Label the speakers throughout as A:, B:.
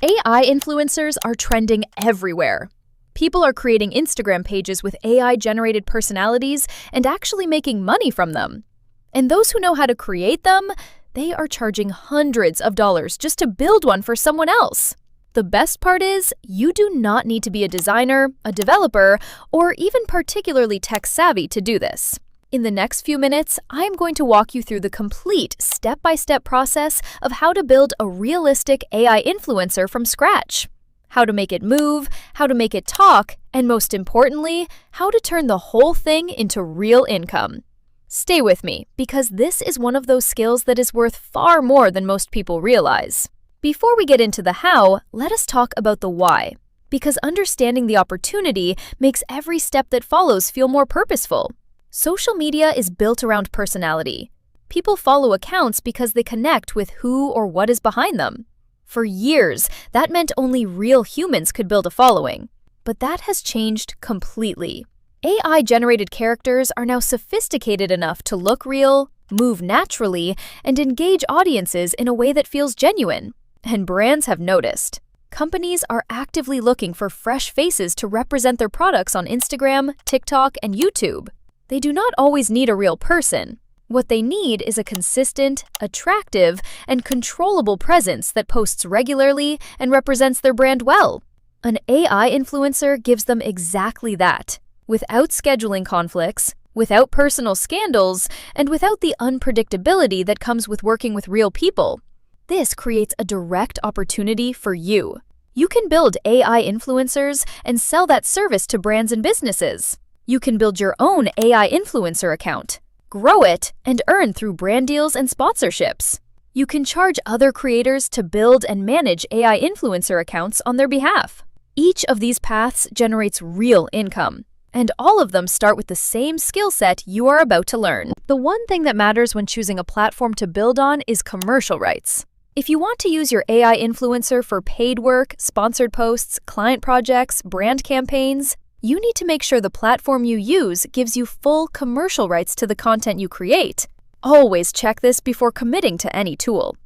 A: AI influencers are trending everywhere. People are creating Instagram pages with AI-generated personalities and actually making money from them. And those who know how to create them, they are charging hundreds of dollars just to build one for someone else. The best part is, you do not need to be a designer, a developer, or even particularly tech-savvy to do this. In the next few minutes, I'm going to walk you through the complete step-by-step process of how to build a realistic AI influencer from scratch. How to make it move, how to make it talk, and most importantly, how to turn the whole thing into real income. Stay with me, because this is one of those skills that is worth far more than most people realize. Before we get into the how, let us talk about the why, because understanding the opportunity makes every step that follows feel more purposeful. Social media is built around personality. People follow accounts because they connect with who or what is behind them. For years, that meant only real humans could build a following. But that has changed completely. AI-generated characters are now sophisticated enough to look real, move naturally, and engage audiences in a way that feels genuine. And brands have noticed. Companies are actively looking for fresh faces to represent their products on Instagram, TikTok, and YouTube. They do not always need a real person. What they need is a consistent, attractive, and controllable presence that posts regularly and represents their brand well. An AI influencer gives them exactly that, without scheduling conflicts, without personal scandals, and without the unpredictability that comes with working with real people. This creates a direct opportunity for you. You can build AI influencers and sell that service to brands and businesses. You can build your own AI influencer account, grow it, and earn through brand deals and sponsorships. You can charge other creators to build and manage AI influencer accounts on their behalf. Each of these paths generates real income, and all of them start with the same skill set you are about to learn. The one thing that matters when choosing a platform to build on is commercial rights. If you want to use your AI influencer for paid work, sponsored posts, client projects, brand campaigns, you need to make sure the platform you use gives you full commercial rights to the content you create. Always check this before committing to any tool.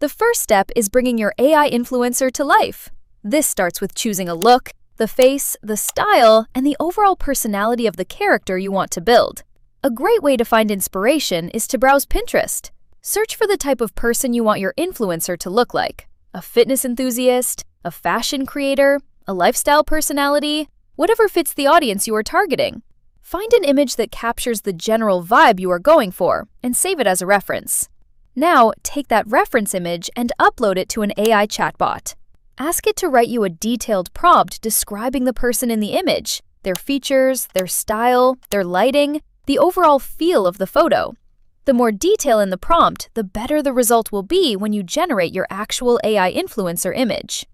A: The first step is bringing your AI influencer to life. This starts with choosing a look, the face, the style, and the overall personality of the character you want to build. A great way to find inspiration is to browse Pinterest. Search for the type of person you want your influencer to look like: a fitness enthusiast, a fashion creator, a lifestyle personality, whatever fits the audience you are targeting. Find an image that captures the general vibe you are going for and save it as a reference. Now, take that reference image and upload it to an AI chatbot. Ask it to write you a detailed prompt describing the person in the image, their features, their style, their lighting, the overall feel of the photo. The more detail in the prompt, the better the result will be when you generate your actual AI influencer image.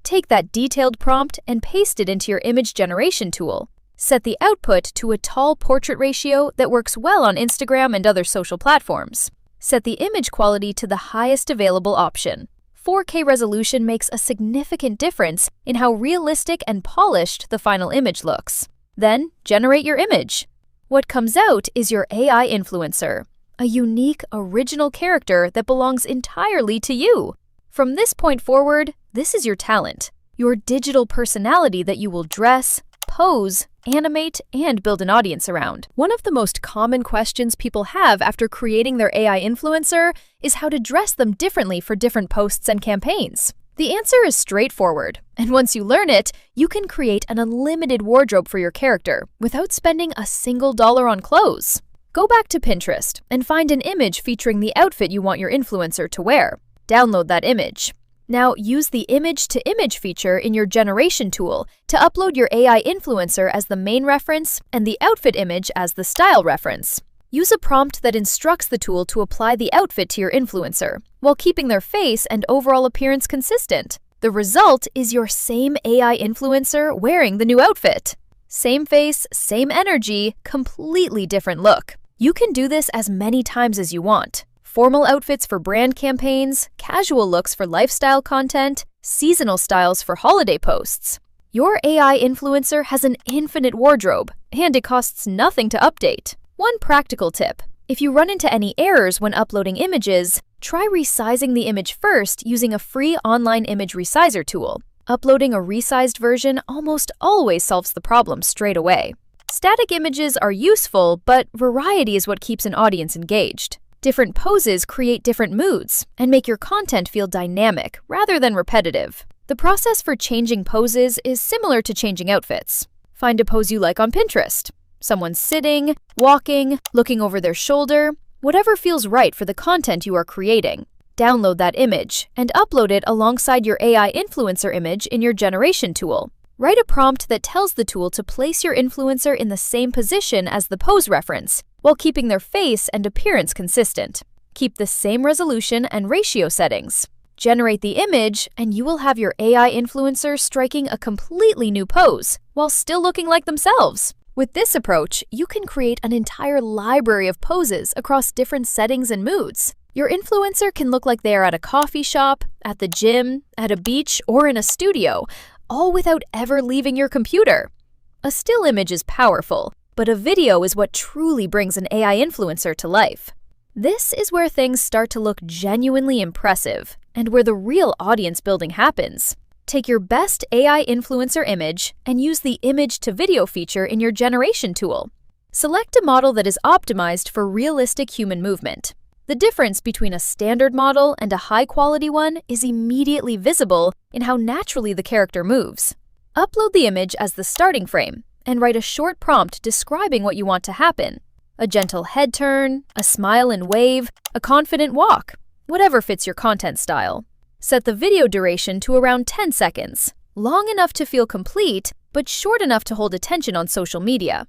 A: Take that detailed prompt and paste it into your image generation tool. Set the output to a tall portrait ratio that works well on Instagram and other social platforms. Set the image quality to the highest available option. 4K resolution makes a significant difference in how realistic and polished the final image looks. Then, generate your image. What comes out is your AI influencer, a unique, original character that belongs entirely to you. From this point forward, this is your talent, your digital personality that you will dress, pose, animate, and build an audience around. One of the most common questions people have after creating their AI influencer is how to dress them differently for different posts and campaigns. The answer is straightforward, and once you learn it, you can create an unlimited wardrobe for your character without spending a single dollar on clothes. Go back to Pinterest and find an image featuring the outfit you want your influencer to wear. Download that image. Now use the image-to-image feature in your generation tool to upload your AI influencer as the main reference and the outfit image as the style reference. Use a prompt that instructs the tool to apply the outfit to your influencer, while keeping their face and overall appearance consistent. The result is your same AI influencer wearing the new outfit. Same face, same energy, completely different look. You can do this as many times as you want. Formal outfits for brand campaigns, casual looks for lifestyle content, seasonal styles for holiday posts. Your AI influencer has an infinite wardrobe, and it costs nothing to update. One practical tip: if you run into any errors when uploading images, Try resizing the image first using a free online image resizer tool. Uploading a resized version almost always solves the problem straight away. Static images are useful, but variety is what keeps an audience engaged. Different poses create different moods and make your content feel dynamic rather than repetitive. The process for changing poses is similar to changing outfits. Find a pose you like on Pinterest. Someone sitting, walking, looking over their shoulder, whatever feels right for the content you are creating. Download that image and upload it alongside your AI influencer image in your generation tool. Write a prompt that tells the tool to place your influencer in the same position as the pose reference, while keeping their face and appearance consistent. Keep the same resolution and ratio settings. Generate the image, and you will have your AI influencer striking a completely new pose, while still looking like themselves. With this approach, you can create an entire library of poses across different settings and moods. Your influencer can look like they are at a coffee shop, at the gym, at a beach, or in a studio, all without ever leaving your computer. A still image is powerful, but a video is what truly brings an AI influencer to life. This is where things start to look genuinely impressive, and where the real audience building happens. Take your best AI influencer image and use the image to video feature in your generation tool. Select a model that is optimized for realistic human movement. The difference between a standard model and a high-quality one is immediately visible in how naturally the character moves. Upload the image as the starting frame and write a short prompt describing what you want to happen. A gentle head turn, a smile and wave, a confident walk, whatever fits your content style. Set the video duration to around 10 seconds, long enough to feel complete, but short enough to hold attention on social media.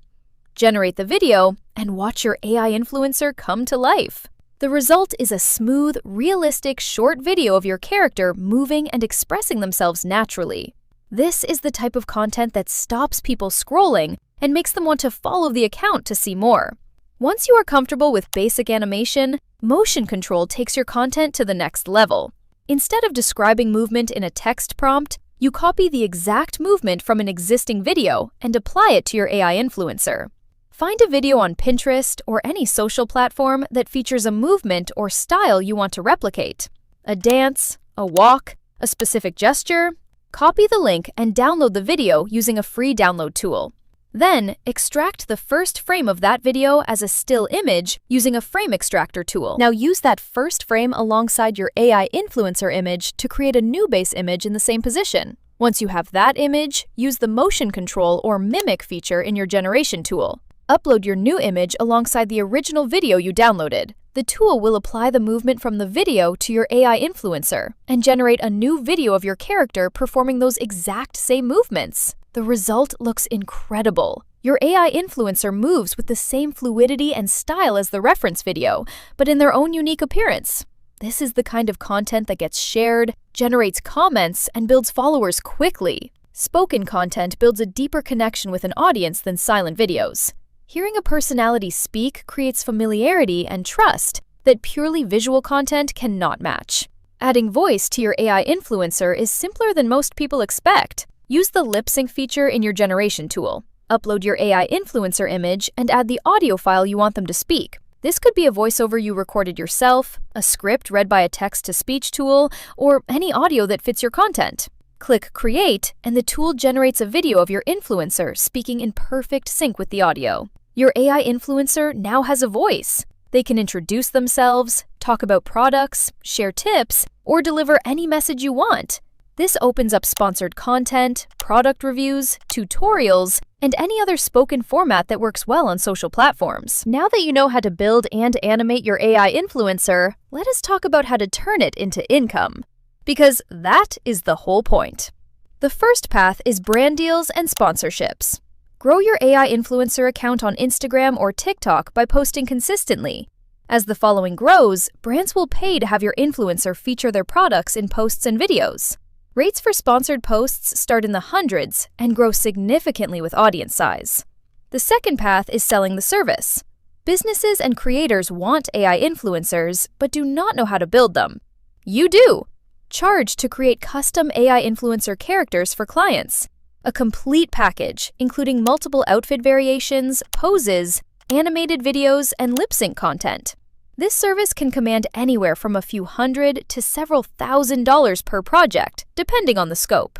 A: Generate the video and watch your AI influencer come to life. The result is a smooth, realistic, short video of your character moving and expressing themselves naturally. This is the type of content that stops people scrolling and makes them want to follow the account to see more. Once you are comfortable with basic animation, motion control takes your content to the next level. Instead of describing movement in a text prompt, you copy the exact movement from an existing video and apply it to your AI influencer. Find a video on Pinterest or any social platform that features a movement or style you want to replicate. A dance, a walk, a specific gesture. Copy the link and download the video using a free download tool. Then, extract the first frame of that video as a still image using a frame extractor tool. Now use that first frame alongside your AI influencer image to create a new base image in the same position. Once you have that image, use the motion control or mimic feature in your generation tool. Upload your new image alongside the original video you downloaded. The tool will apply the movement from the video to your AI influencer and generate a new video of your character performing those exact same movements. The result looks incredible. Your AI influencer moves with the same fluidity and style as the reference video, but in their own unique appearance. This is the kind of content that gets shared, generates comments, and builds followers quickly. Spoken content builds a deeper connection with an audience than silent videos. Hearing a personality speak creates familiarity and trust that purely visual content cannot match. Adding voice to your AI influencer is simpler than most people expect. Use the lip sync feature in your generation tool. Upload your AI influencer image and add the audio file you want them to speak. This could be a voiceover you recorded yourself, a script read by a text-to-speech tool, or any audio that fits your content. Click Create, and the tool generates a video of your influencer speaking in perfect sync with the audio. Your AI influencer now has a voice. They can introduce themselves, talk about products, share tips, or deliver any message you want. This opens up sponsored content, product reviews, tutorials, and any other spoken format that works well on social platforms. Now that you know how to build and animate your AI influencer, let us talk about how to turn it into income. Because that is the whole point. The first path is brand deals and sponsorships. Grow your AI influencer account on Instagram or TikTok by posting consistently. As the following grows, brands will pay to have your influencer feature their products in posts and videos. Rates for sponsored posts start in the hundreds and grow significantly with audience size. The second path is selling the service. Businesses and creators want AI influencers, but do not know how to build them. You do! Charge to create custom AI influencer characters for clients. A complete package, including multiple outfit variations, poses, animated videos, and lip sync content. This service can command anywhere from a few hundred to several $1,000s per project, depending on the scope.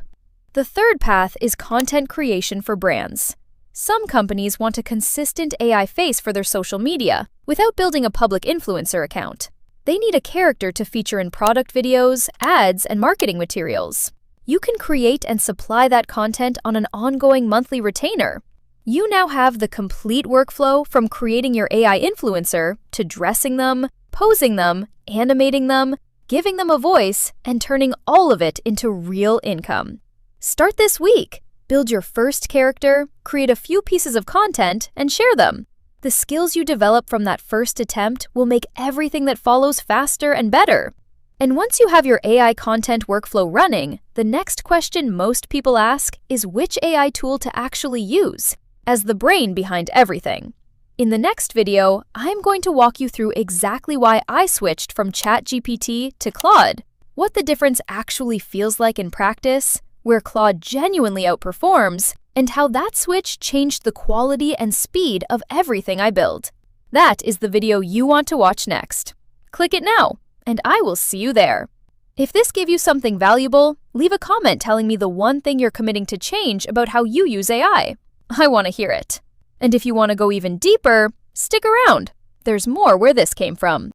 A: The third path is content creation for brands. Some companies want a consistent AI face for their social media without building a public influencer account. They need a character to feature in product videos, ads, and marketing materials. You can create and supply that content on an ongoing monthly retainer. You now have the complete workflow from creating your AI influencer to dressing them, posing them, animating them, giving them a voice, and turning all of it into real income. Start this week. Build your first character, create a few pieces of content, and share them. The skills you develop from that first attempt will make everything that follows faster and better. And once you have your AI content workflow running, the next question most people ask is which AI tool to actually use, as the brain behind everything. In the next video, I'm going to walk you through exactly why I switched from ChatGPT to Claude, what the difference actually feels like in practice, where Claude genuinely outperforms, and how that switch changed the quality and speed of everything I build. That is the video you want to watch next. Click it now, and I will see you there. If this gave you something valuable, leave a comment telling me the one thing you're committing to change about how you use AI. I want to hear it. And if you want to go even deeper, stick around. There's more where this came from.